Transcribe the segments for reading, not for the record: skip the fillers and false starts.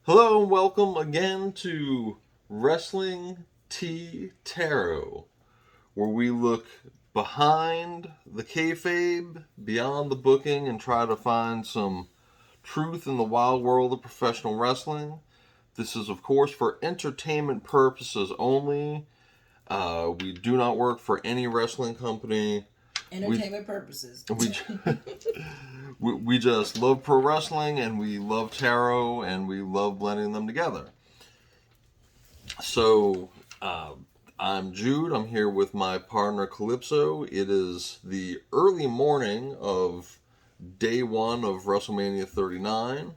Hello and welcome again to Wrestling Tea Tarot, where we look behind the kayfabe, beyond the booking, and try to find some truth in the wild world of professional wrestling. This is, of course, for entertainment purposes only. We do not work for any wrestling company. Entertainment purposes. We we just love pro wrestling and we love tarot and we love blending them together. So, I'm Jude. I'm here with my partner Calypso. It is the early morning of day one of Wrestlemania 39,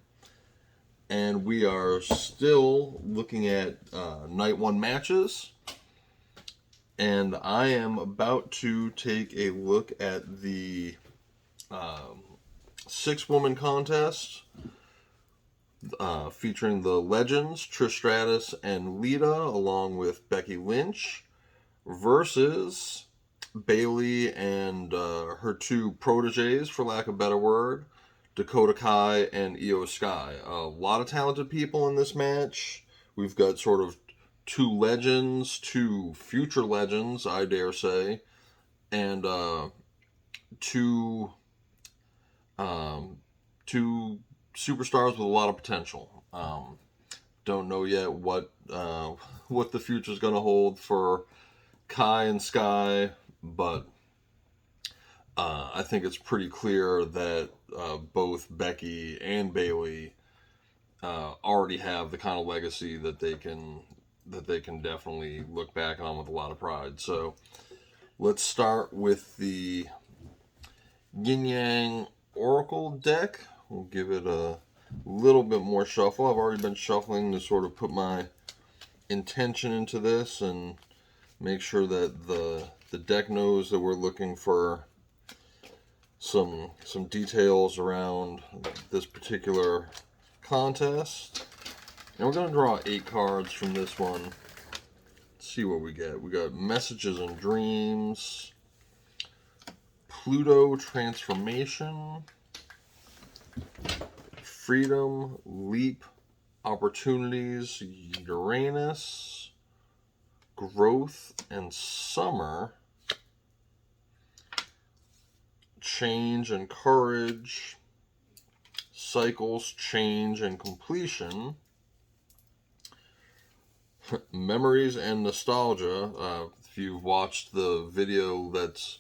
and we are still looking at night one matches. And I am about to take a look at the 6-woman contest featuring the legends Trish Stratus and Lita, along with Becky Lynch, versus Bailey and her two proteges, for lack of a better word, Dakota Kai and Io Sky. A lot of talented people in this match. We've got sort of two legends, two future legends, I dare say, and two two superstars with a lot of potential. Don't know yet what the future's going to hold for Kai and Sky, but I think it's pretty clear that both Becky and Bailey already have the kind of legacy that they can definitely look back on with a lot of pride. So let's start with the Yin Yang Oracle deck. We'll give it a little bit more shuffle. I've already been shuffling to sort of put my intention into this and make sure that the deck knows that we're looking for some details around this particular contest. And we're going to draw 8 cards from this one. Let's see what we get. We got Messages and Dreams, Pluto Transformation, Freedom, Leap, Opportunities, Uranus, Growth and Summer, Change and Courage, Cycles, Change and Completion, Memories and Nostalgia. If you've watched the video that's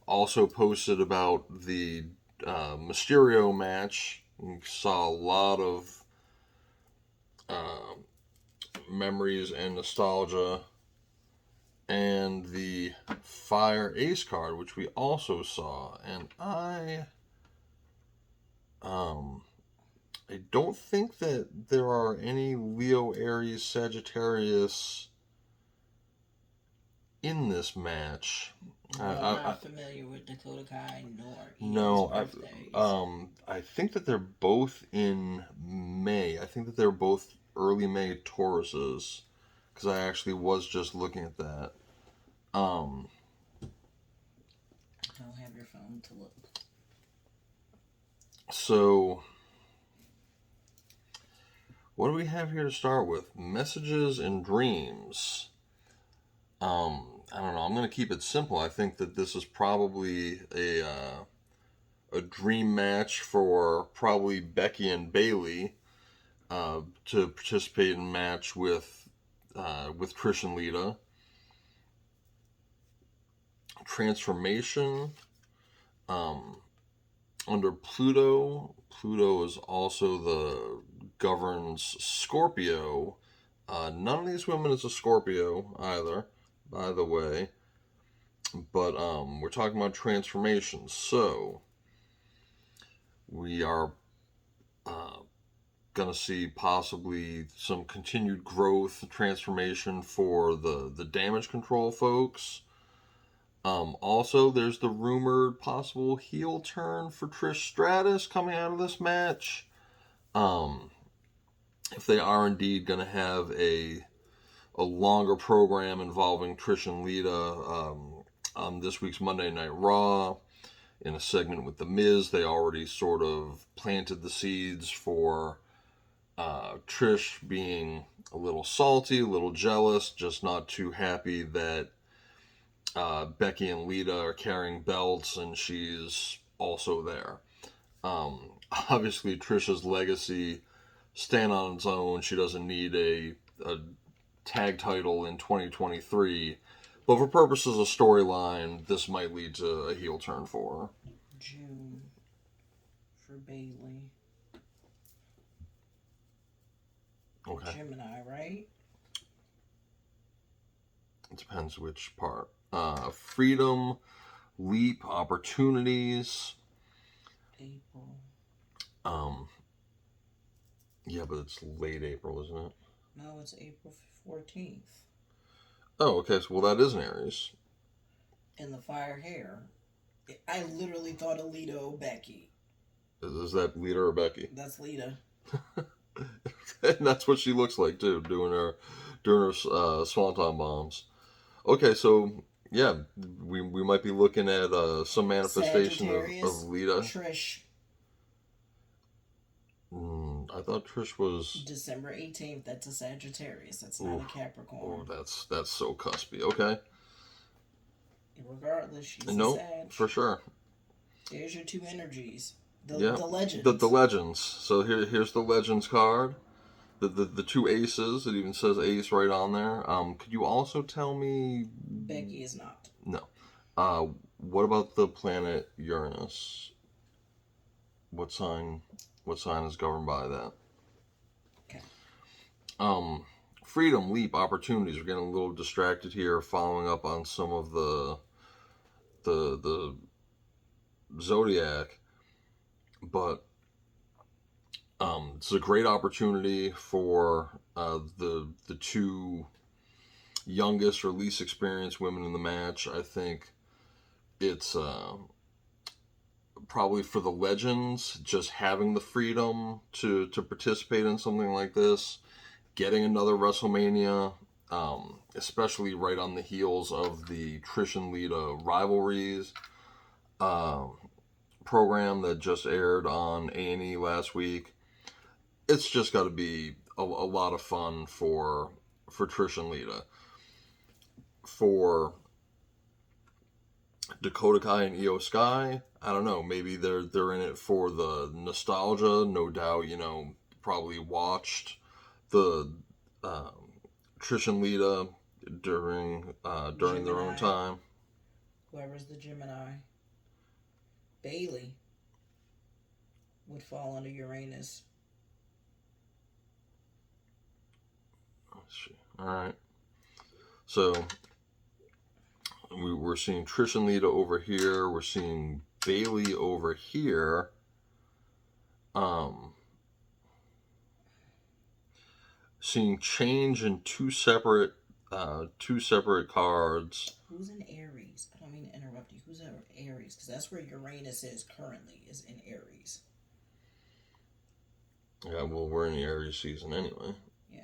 also posted about the Mysterio match, you saw a lot of memories and nostalgia, and the Fire Ace card, which we also saw. And I don't think that there are any Leo, Aries, Sagittarius in this match. I'm not familiar with Dakota Kai nor No, I think that they're both in May. I think that they're both early May Tauruses, because I actually was just looking at that. Don't have your phone to look. So, what do we have here to start with? Messages and Dreams. I don't know. I'm going to keep it simple. I think that this is probably a dream match for probably Becky and Bailey to participate in a match with Trish and Lita. Transformation. Under Pluto. Pluto is also the governs Scorpio. None of these women is a Scorpio either, by the way. But we're talking about transformation. So we are going to see possibly some continued growth, transformation for the damage control folks. Also, there's the rumored possible heel turn for Trish Stratus coming out of this match. If they are indeed going to have a longer program involving Trish and Lita on this week's Monday Night Raw, in a segment with The Miz, they already sort of planted the seeds for Trish being a little salty, a little jealous, just not too happy that Becky and Lita are carrying belts and she's also there. Obviously, Trish's legacy stand on its own. She doesn't need a tag title in 2023. But for purposes of storyline, this might lead to a heel turn for her. June for Bailey. Okay. Gemini, right? It depends which part. Freedom, leap, opportunities. April. Yeah, but it's late April, isn't it? No, it's April 14th. Oh, okay. So, well, that is an Aries. And the fire hair. I literally thought of Lita or Becky. Is that Lita or Becky? That's Lita. And that's what she looks like too, doing her swanton bombs. Okay, so yeah, we might be looking at some manifestation of Lita. Trish. I thought Trish was December 18th. That's a Sagittarius. That's not a Capricorn. Oh, that's so cuspy. Okay. Regardless, she's a Sag. For sure. There's your two energies. The legends. The legends. So here's the legends card. The two aces. It even says ace right on there. Could you also tell me? Becky is not. No. What about the planet Uranus? What sign is governed by that? Okay. Freedom, leap, opportunities. We're getting a little distracted here, following up on some of the zodiac, but it's a great opportunity for the two youngest or least experienced women in the match. I think it's probably for the legends, just having the freedom to participate in something like this, getting another WrestleMania, especially right on the heels of the Trish and Lita rivalries program that just aired on A&E last week. It's just got to be a lot of fun for Trish and Lita. For Dakota Kai and Io Sky, I don't know. Maybe they're in it for the nostalgia. No doubt, probably watched the Trish and Lita during their own time. Whoever's the Gemini. Bailey would fall under Uranus. All right. So we're seeing Trish and Lita over here. We're seeing Bailey over here. Seeing change in two separate cards. Who's in Aries? I don't mean to interrupt you. Who's in Aries? Because that's where Uranus is currently, is in Aries. Yeah, well, we're in the Aries season anyway. Yeah.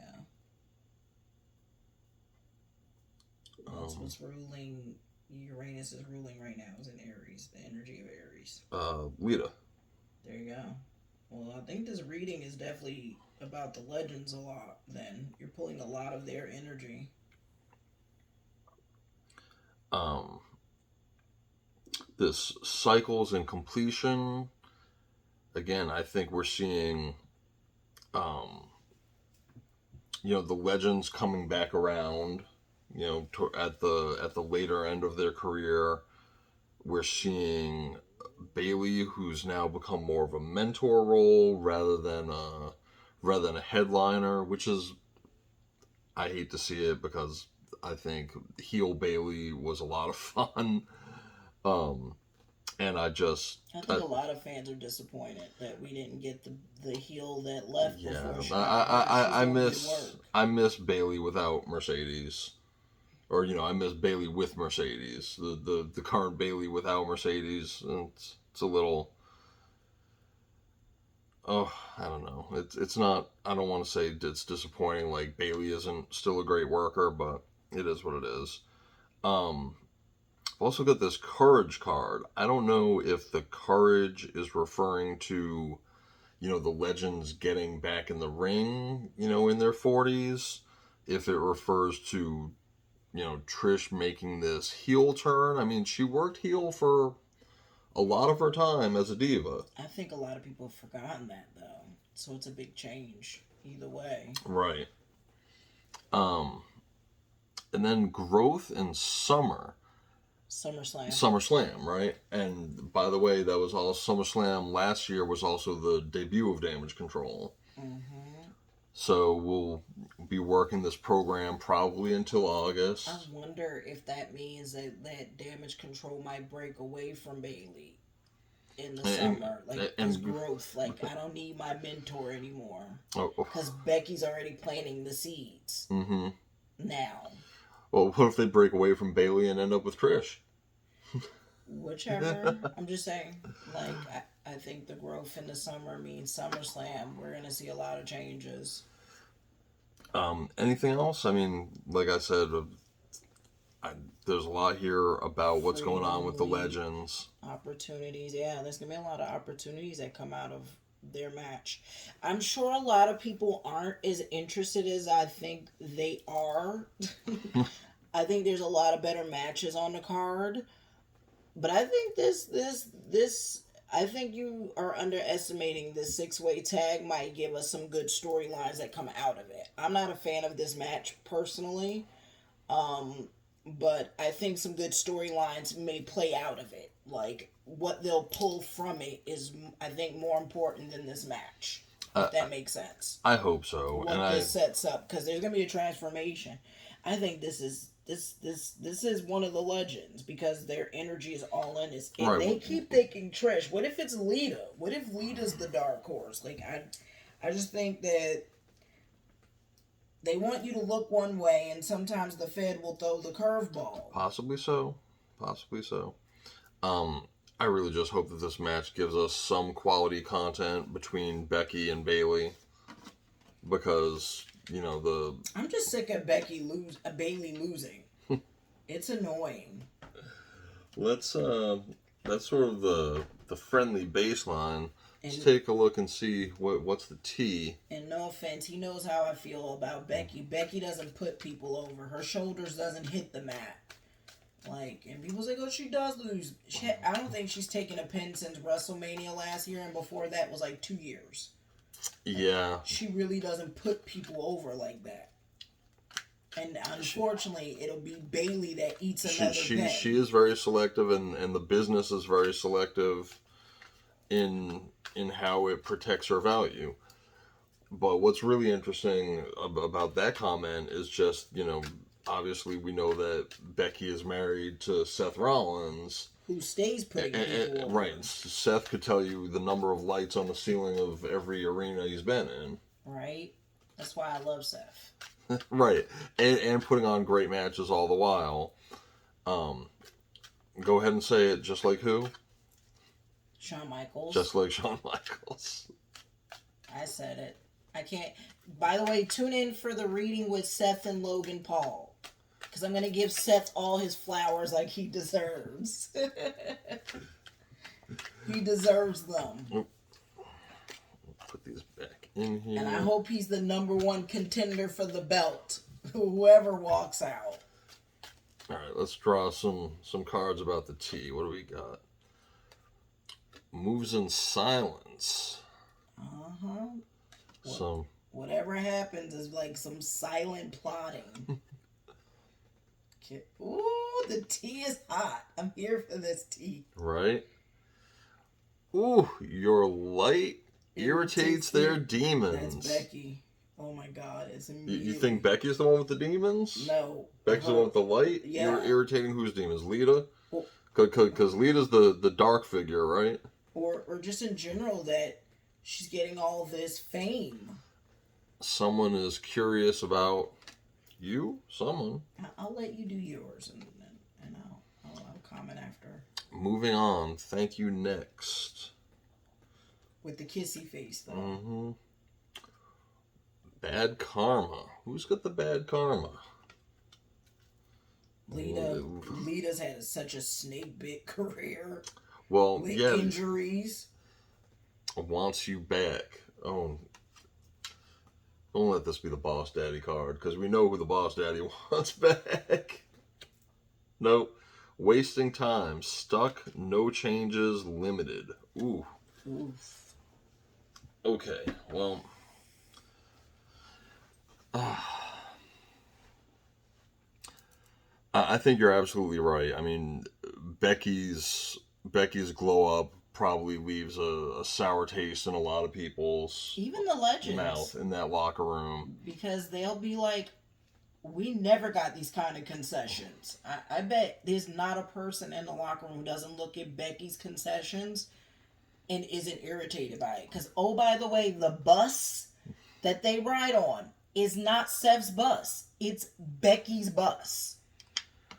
That's what's ruling. Uranus is ruling right now, is in Aries. The energy of Aries. Lita. There you go. Well, I think this reading is definitely about the legends a lot, then. You're pulling a lot of their energy. This cycles and completion. Again, I think we're seeing, the legends coming back around. At the later end of their career, we're seeing Bailey, who's now become more of a mentor role rather than a headliner, which is, I hate to see it because I think heel Bailey was a lot of fun. And I think a lot of fans are disappointed that we didn't get the heel that left before she I miss Bailey without Mercedes. Or, I miss Bailey with Mercedes. The current Bailey without Mercedes, it's a little... Oh, I don't know. It's not... I don't want to say it's disappointing, like Bailey isn't still a great worker, but it is what it is. I've also got this courage card. I don't know if the courage is referring to the legends getting back in the ring, in their 40s, if it refers to, Trish making this heel turn. I mean, she worked heel for a lot of her time as a diva. I think a lot of people have forgotten that, though. So it's a big change either way. Right. And then growth in SummerSlam, right? And by the way, that was all SummerSlam last year was also the debut of Damage Control. Mm-hmm. So we'll be working this program probably until August. I wonder if that means that Damage Control might break away from Bailey in the summer. Like, as growth. Like, I don't need my mentor anymore. Because Becky's already planting the seeds. Mm-hmm. Now. Well, what if they break away from Bailey and end up with Trish? Whichever. I'm just saying. Like, I think the growth in the summer means SummerSlam. We're going to see a lot of changes. Anything else? I mean, like I said, there's a lot here about what's going on with the legends. Opportunities. Yeah, there's going to be a lot of opportunities that come out of their match. I'm sure a lot of people aren't as interested as I think they are. I think there's a lot of better matches on the card. But I think I think you are underestimating the 6-way tag might give us some good storylines that come out of it. I'm not a fan of this match personally, but I think some good storylines may play out of it. Like, what they'll pull from it is, I think, more important than this match. If that makes sense. I hope so. What this sets up, because there's going to be a transformation. I think this is one of the legends because their energy is all in this. And they keep thinking Trish. What if it's Lita? What if Lita's the dark horse? Like, I just think that they want you to look one way, and sometimes the Fed will throw the curveball. Possibly so. I really just hope that this match gives us some quality content between Becky and Bailey, because I'm just sick of Bailey losing. It's annoying. That's sort of the friendly baseline. Let's take a look and see what's the tea. And no offense, he knows how I feel about Becky. Becky doesn't put people over. Her shoulders doesn't hit the mat. Like, and people say, oh, she does lose. I don't think she's taken a pin since WrestleMania last year, and before that was like 2 years. Yeah. She really doesn't put people over like that. And unfortunately, it'll be Bailey that eats another pin. She is very selective, and the business is very selective in how it protects her value. But what's really interesting about that comment is just, obviously we know that Becky is married to Seth Rollins. Who stays putting people over. Right. Seth could tell you the number of lights on the ceiling of every arena he's been in. Right. That's why I love Seth. Right. And putting on great matches all the while. Go ahead and say it, just like who? Shawn Michaels. Just like Shawn Michaels. I said it. I can't. By the way, tune in for the reading with Seth and Logan Paul. Because I'm going to give Seth all his flowers like he deserves. He deserves them. Put these back in here. And I hope he's the #1 contender for the belt. Whoever walks out. All right, let's draw some cards about the tea. What do we got? Moves in silence. Whatever happens is like some silent plotting. Ooh, the tea is hot. I'm here for this tea. Right? Ooh, your light irritates their demons. That's Becky. Oh my God, it's immediately. You think Becky's the one with the demons? No. Becky's the one with the light? Yeah. You're irritating whose demons? Lita? Because Lita's the dark figure, right? Or just in general that she's getting all this fame. Someone is curious about you? Someone. I'll let you do yours and I'll comment after. Moving on. Thank you next. With the kissy face, though. Mm-hmm. Bad karma. Who's got the bad karma? Lita's had such a snake bit career. Well, with yeah. Injuries. wants you back. Oh, don't let this be the Boss Daddy card, because we know who the Boss Daddy wants back. Nope. Wasting time. Stuck. No changes. Limited. Ooh. Oof. Okay. Well. I think you're absolutely right. I mean, Becky's glow up probably leaves a sour taste in a lot of people's Even the legends. mouth in that locker room. Because they'll be like, we never got these kind of concessions. I bet there's not a person in the locker room who doesn't look at Becky's concessions and isn't irritated by it. Because, oh, by the way, the bus that they ride on is not Sev's bus. It's Becky's bus.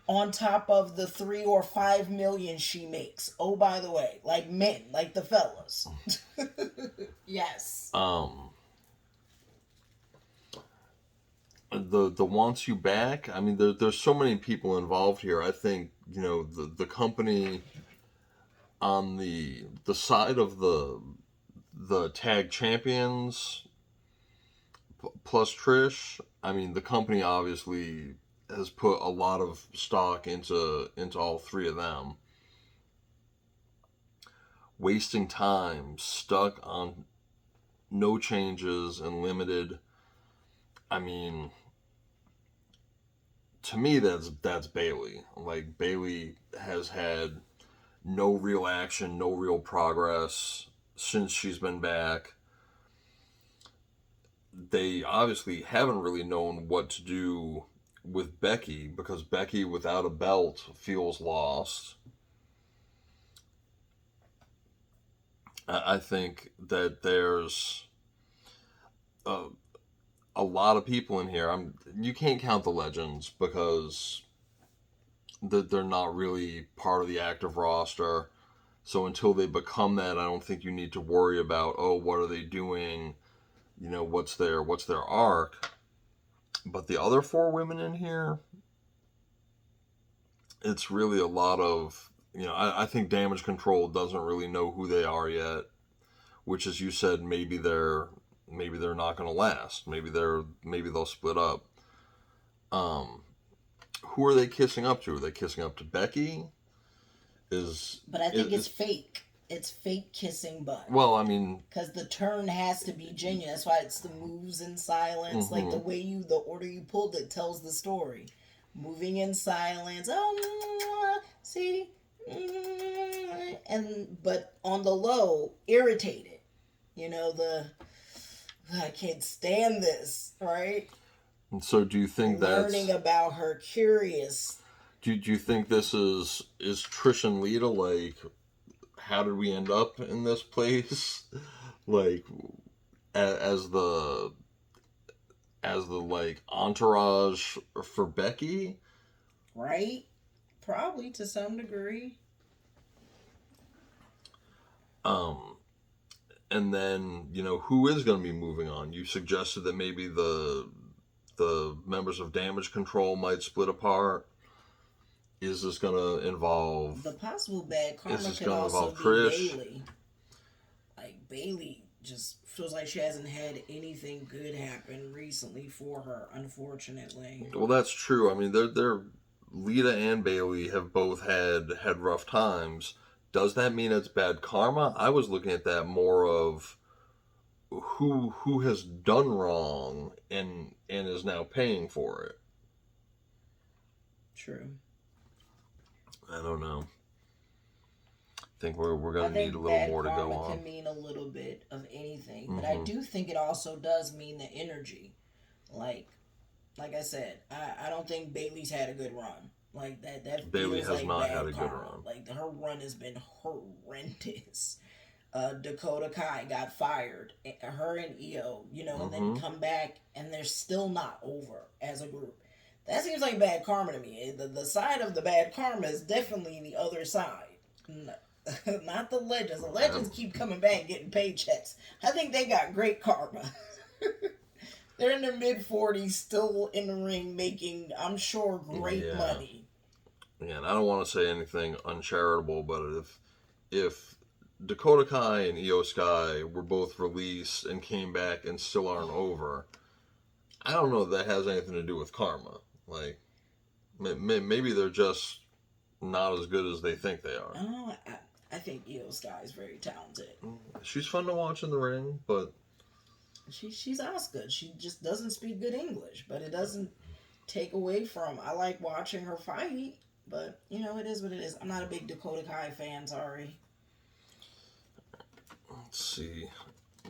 On top of the 3 or 5 million she makes. Oh, by the way, like men, like the fellas. Yes. The wants you back. I mean, there's so many people involved here. I think, you know, the company on the side of the tag champions plus Trish. I mean, the company obviously has put a lot of stock into all three of them. Wasting time, stuck on no changes and limited. I mean, to me, that's Bailey. Like, Bailey has had no real action, no real progress since she's been back. They obviously haven't really known what to do with Becky, because Becky without a belt feels lost. I think that there's a lot of people in here. You can't count the legends because they're not really part of the active roster. So until they become that, I don't think you need to worry about, oh, what are they doing? You know, what's their arc? But the other 4 women in here, it's really a lot of, you know, I think Damage Control doesn't really know who they are yet, which, as you said, maybe they're not going to last. Maybe they'll split up. Who are they kissing up to? Are they kissing up to Becky? But I think it's fake. It's fake kissing butt. Well, I mean, because the turn has to be genuine. That's why it's the moves in silence. Mm-hmm. Like the order you pulled it tells the story. Moving in silence. Oh, see, but on the low, irritated. You know, I can't stand this, right? And so, do you think that's learning about her, curious? Do you think this is Trish and Lita, like, how did we end up in this place? Like, as the like entourage for Becky, right? Probably to some degree. And then, you know, who is going to be moving on? You suggested that maybe the members of Damage Control might split apart. Is this going to involve the possible bad karma? Is this could going to also involve be Trish? Bailey. Like, Bailey just feels like she hasn't had anything good happen recently for her, unfortunately. Well, that's true. I mean, they're Lita and Bailey have both had rough times. Does that mean it's bad karma? I was looking at that more of who has done wrong and is now paying for it. True. I don't know. I think we're going to need a little more to go on. Bad karma can mean a little bit of anything, but I do think it also does mean the energy. Like I said, I don't think Bailey's had a good run. Like that Bailey has like not had a karma. good run. Like, her run has been horrendous. Dakota Kai got fired. Her and Io, you know, and then come back, and they're still not over as a group. That seems like bad karma to me. The side of the bad karma is definitely the other side. Not the legends. The legends keep coming back getting paychecks. I think they got great karma. They're in their mid-40s, still in the ring, making, I'm sure, great money. Yeah, and I don't want to say anything uncharitable, but if Dakota Kai and Io Sky were both released and came back and still aren't over, I don't know if that has anything to do with karma. Like, maybe they're just not as good as they think they are. Oh, I think Io Sky is very talented. She's fun to watch in the ring, but she's Oscar. She just doesn't speak good English, but it doesn't take away from. I like watching her fight, but you know it is what it is. I'm not a big Dakota Kai fan. Sorry. Let's see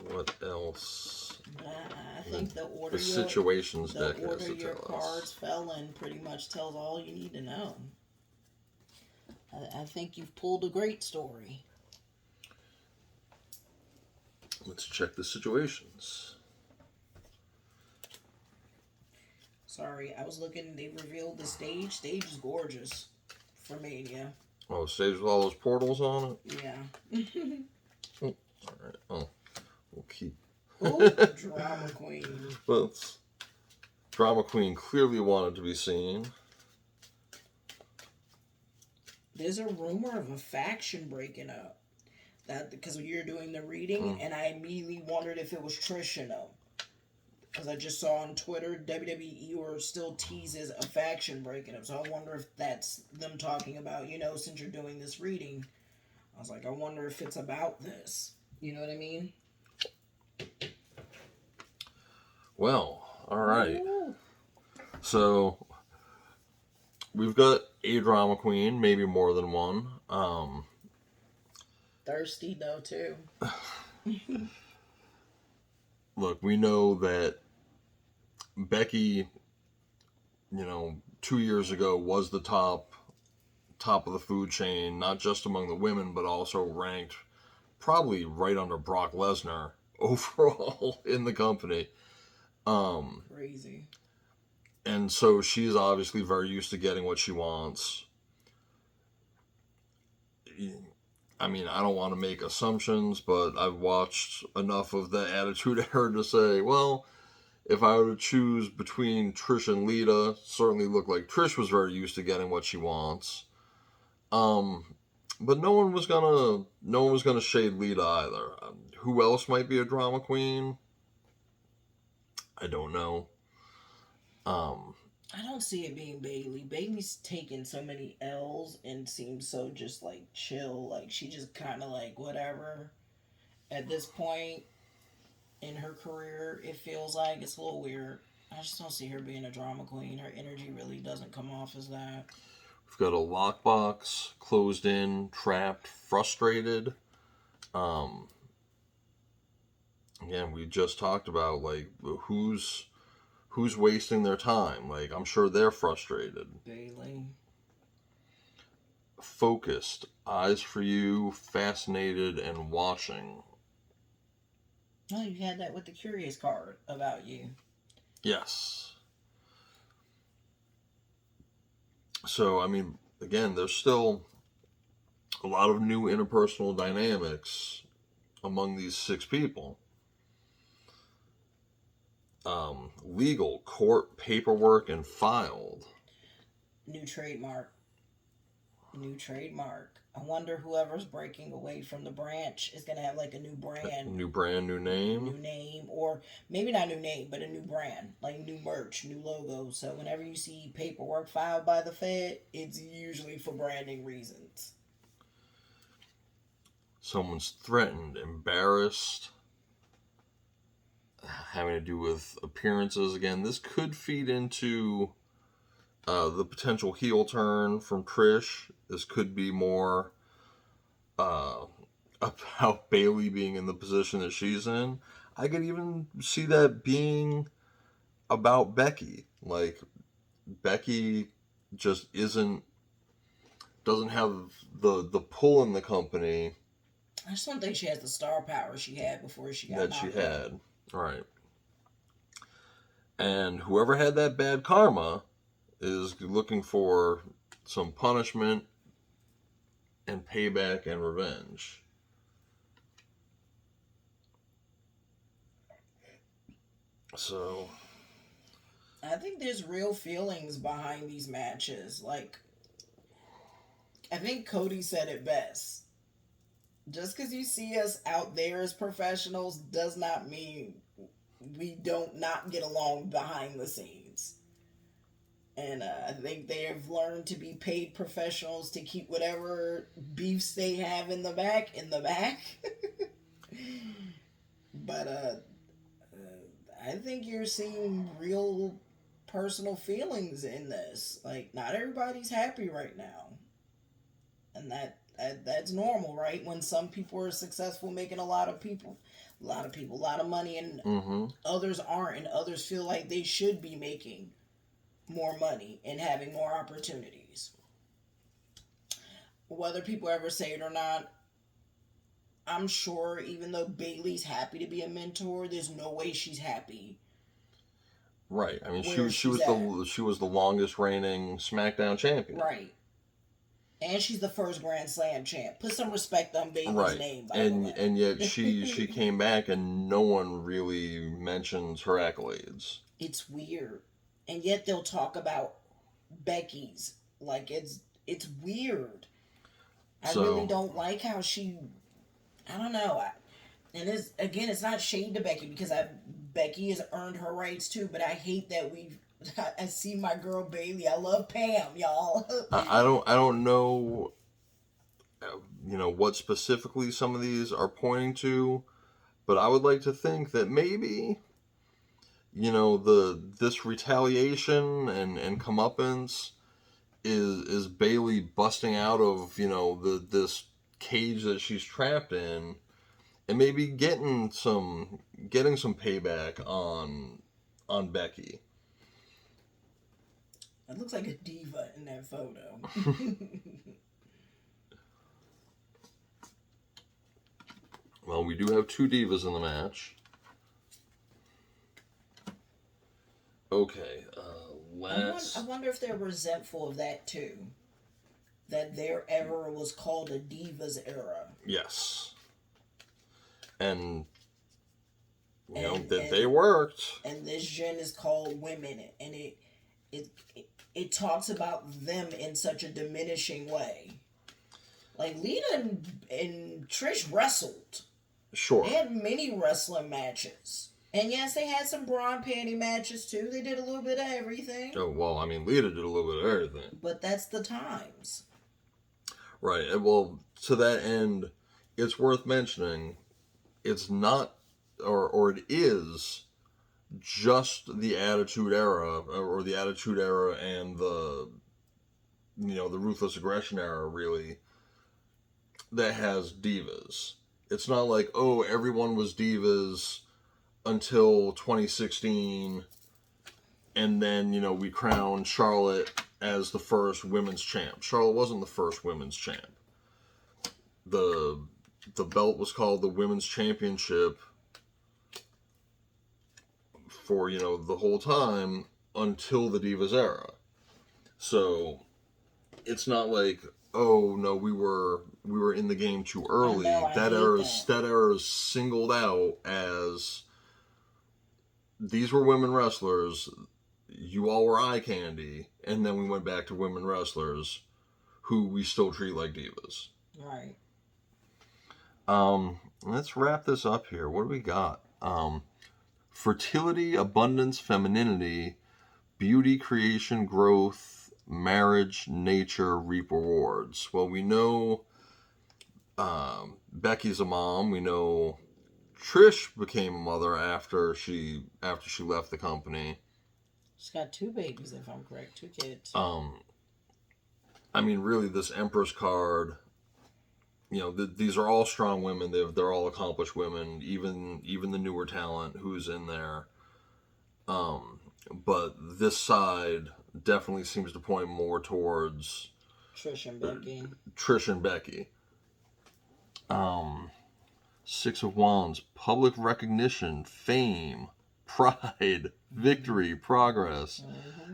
what else. I think the order the situations the deck order has to your tell cards us. fell in pretty much tells all you need to know. I think you've pulled a great story. Let's check the situations. Sorry, I was looking. They revealed the stage. Stage is gorgeous for Mania. Oh, stage with all those portals on it? Yeah. Oh, all right. Oh, we'll keep. Oh, Drama Queen. But Drama Queen clearly wanted to be seen. There's a rumor of a faction breaking up. That because you're doing the reading, and I immediately wondered if it was Trish and them. Because I just saw on Twitter WWE or still teases a faction breaking up. So I wonder if that's them talking about, since you're doing this reading. I was like, I wonder if it's about this. You know what I mean? Well, all right. Ooh. So we've got a Drama Queen, maybe more than one. Thirsty though too. Look, we know that Becky, 2 years ago was the top of the food chain, not just among the women, but also ranked probably right under Brock Lesnar overall in the company. Crazy. And so she's obviously very used to getting what she wants. I mean, I don't want to make assumptions, but I've watched enough of the Attitude Era to say, well, if I were to choose between Trish and Lita, certainly looked like Trish was very used to getting what she wants. But no one was gonna shade Lita either. Who else might be a drama queen? I don't know. I don't see it being Bailey. Bailey's taken so many L's and seems so just like chill. Like she just kind of like whatever. At this point in her career, it feels like it's a little weird. I just don't see her being a drama queen. Her energy really doesn't come off as that. We've got a lockbox, closed in, trapped, frustrated. Again, we just talked about like who's wasting their time. Like I'm sure they're frustrated. Bailey. Focused, eyes for you, fascinated, and watching. Oh, you had that with the curious card about you. Yes. So, I mean, again, there's still a lot of new interpersonal dynamics among these 6 people. Legal, court, paperwork, and filed. New trademark. New trademark. I wonder whoever's breaking away from the branch is gonna have like a new brand. New brand, new name. New name, or maybe not new name, but a new brand, like new merch, new logo. So whenever you see paperwork filed by the Fed, it's usually for branding reasons. Someone's threatened, embarrassed, having to do with appearances. Again, this could feed into the potential heel turn from Trish. This could be more about Bailey being in the position that she's in. I could even see that being about Becky. Like, Becky just doesn't have the pull in the company. I just don't think she has the star power she had before she got that knocked she out. had. Right. And whoever had that bad karma is looking for some punishment and payback and revenge. So I think there's real feelings behind these matches. Like, I think Cody said it best. Just because you see us out there as professionals does not mean we don't not get along behind the scenes. And I think they have learned to be paid professionals to keep whatever beefs they have in the back in the back. But I think you're seeing real personal feelings in this. Like, not everybody's happy right now, and that's normal, right? When some people are successful, making a lot of money, and Mm-hmm. others aren't, and others feel like they should be making more money and having more opportunities. Whether people ever say it or not, I'm sure even though Bailey's happy to be a mentor, there's no way she's happy Right. I mean, where she's at. she was the longest reigning SmackDown champion. Right. And she's the first Grand Slam champ. Put some respect on Bailey's Right. name, by the way. And yet she came back and no one really mentions her accolades. It's weird. And yet they'll talk about Becky's. Like, it's weird. I really don't like how I don't know. And it's not shade to Becky, because Becky has earned her rights too, but I hate that I see my girl Bailey. I love Pam, y'all. I don't know, what specifically some of these are pointing to, but I would like to think that maybe, this retaliation and comeuppance is Bailey busting out of, this cage that she's trapped in, and maybe getting some payback on Becky. It looks like a diva in that photo. Well, we do have two divas in the match. Okay, I wonder if they're resentful of that too. That their era was called a Divas era. Yes. And they worked. And this gen is called Women, and it talks about them in such a diminishing way. Like, Lita and Trish wrestled. Sure. They had many wrestling matches. And yes, they had some bra and panty matches too. They did a little bit of everything. Oh, well, I mean, Lita did a little bit of everything. But that's the times. Right. Well, to that end, it's worth mentioning, it's not, or it is just the Attitude Era, or the Attitude Era and the Ruthless Aggression Era, really, that has divas. It's not like, oh, everyone was divas until 2016, and then, we crowned Charlotte as the first women's champ. Charlotte wasn't the first women's champ. The belt was called the Women's Championship for, the whole time until the Divas era. So it's not like, oh no, we were in the game too early. That era is singled out as, these were women wrestlers, you all were eye candy, and then we went back to women wrestlers who we still treat like divas. Right. Let's wrap this up here. What do we got? Fertility, abundance, femininity, beauty, creation, growth, marriage, nature, reap rewards. Well, we know Becky's a mom. We know Trish became a mother after she left the company. She's got 2 babies, if I'm correct, 2 kids. I mean, really, this Empress card, these are all strong women. They're all accomplished women, even the newer talent who's in there. But this side definitely seems to point more towards Trish and Becky. Six of Wands, public recognition, fame, pride, victory, progress,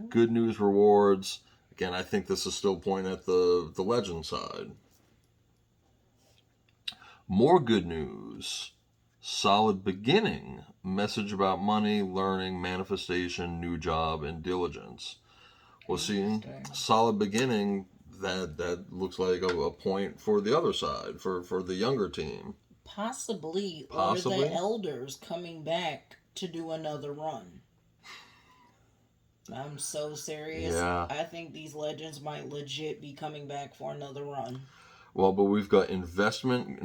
good news, rewards. Again, I think this is still pointing at the legend side. More good news, solid beginning, message about money, learning, manifestation, new job, and diligence. Well, see, solid beginning, that looks like a point for the other side, for the younger team. Possibly, or Possibly. the elders coming back to do another run. I'm so serious. Yeah. I think these legends might legit be coming back for another run. Well, but we've got investment